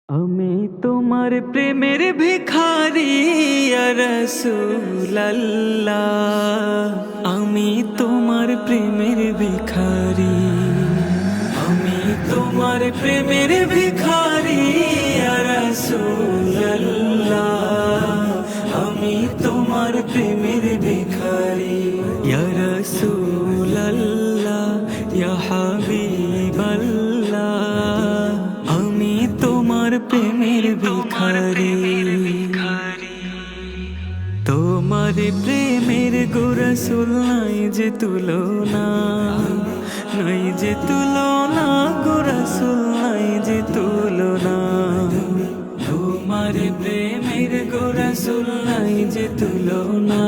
আমি তোমার প্রেমের ভিখারি ইয়া রাসূলুল্লাহ, আমি তোমার প্রেমের ভিখারি, আমি তোমার প্রেমের ভিখারি ইয়া রাসূলুল্লাহ, আমি তোমার প্রেমের ভিখারি ইয়া রাসূলুল্লাহ, ইয়া হাবিবাল্লাহ, আমি তোমার প্রেমের ভিখারি। তোমার প্রেমের গো রাসূল নাই যে তুলনা, নাই যে তুলনা গো রাসূল নাই যে তুলনা। তোমার প্রেমের গো রাসূল নাই যে তুলনা,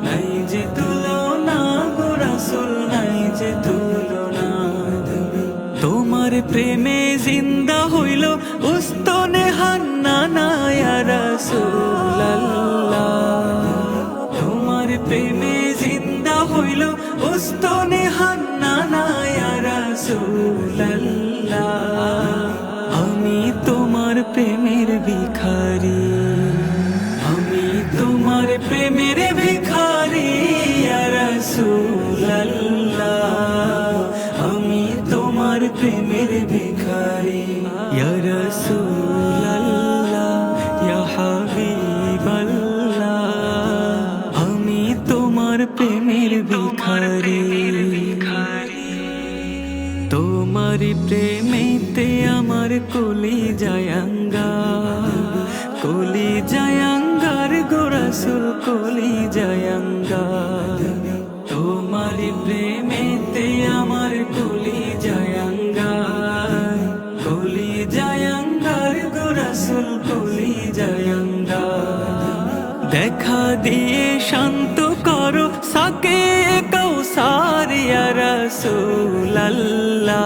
নাই যে তুলনা গো রাসূল নাই যে তুলনা। তোমার প্রেমে জিন্দা হইল উস্তনে হান্নানা ইয়া রাসূলুল্লাহ, তোমার প্রেমে জিন্দা হইল উস্তনে হান্নানা ইয়া রাসূলুল্লাহ, আমি তোমার প্রেমের ভিখারি, আমি তোমার প্রেমের ভিখারি ইয়া রাসূলুল্লাহ, আমি তোমার প্রেমের ভিখারি ইয়া রাসূলুল্লাহ, ইয়া হাবিবাল্লাহ, আমি তোমার প্রেমের ভিখারি। তোমার প্রেমেতে আমার কলি জায়াঙ্গার, কলি জায়াঙ্গার গো রাসূল কলি জায়াঙ্গার। তোমার প্রেমেতে আমার কলি জায়াঙ্গার, কলি জায়াঙ্গার গো রাসূল কলি জায়াঙ্গার। দেখা দিয়ে শান্ত করো সাকে কৌসার ইয়া রাসূলুল্লাহ,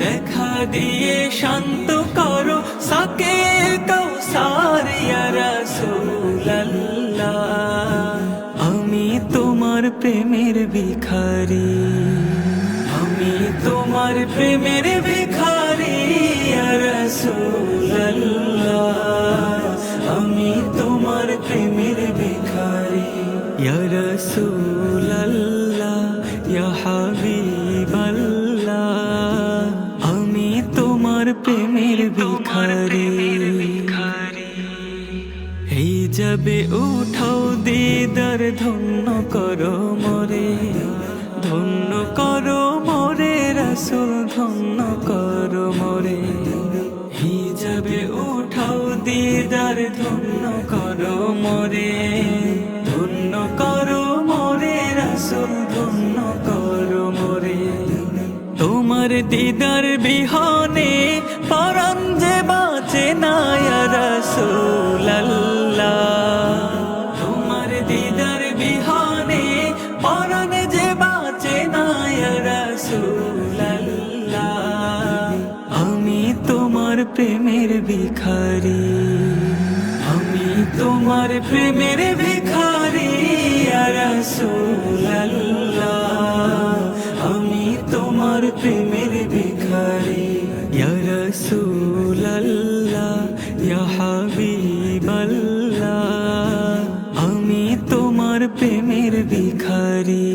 দেখা দিয়ে শান্ত করো সাকে কৌসার ইয়া রাসূলুল্লাহ, আমি তোমার প্রেমের ভিখারি, আমি তোমার প্রেমের ভিখারি ইয়া রাসূলুল্লাহ, আমি তোমার প্রেমের ভিখারি ইয়া রাসূলুল্লাহ, ইয়া হাবিবাল্লাহ, আমি তোমার প্রেমের ভিখারি। হিজাবে উঠাও দিদার ধন্য করো মোরে, ধন্য করো মোরে রাসূল ধন্য করো মোরে। হিজাবে উঠাও দিদার ধন্য করো মোরে, ধন্য করো মোরে রাসূল ধন্য করো মোরে। তোমার দিদার বিহনে পরাণ যে বাঁচে না ইয়া রাসূলুল্লাহ, তোমার দিদার বিহনে পরাণ যে বাঁচে না ইয়া রাসূলুল্লাহ, আমি তোমার প্রেমের ভিখারি, আমি তোমার প্রেমের ভিখারি ইয়া রাসূলুল্লাহ, আমি তোমার প্রেমের ভিখারি ইয়া রাসূলুল্লাহ, ইয়া হাবিবাল্লাহ, আমি তোমার প্রেমের ভিখারি।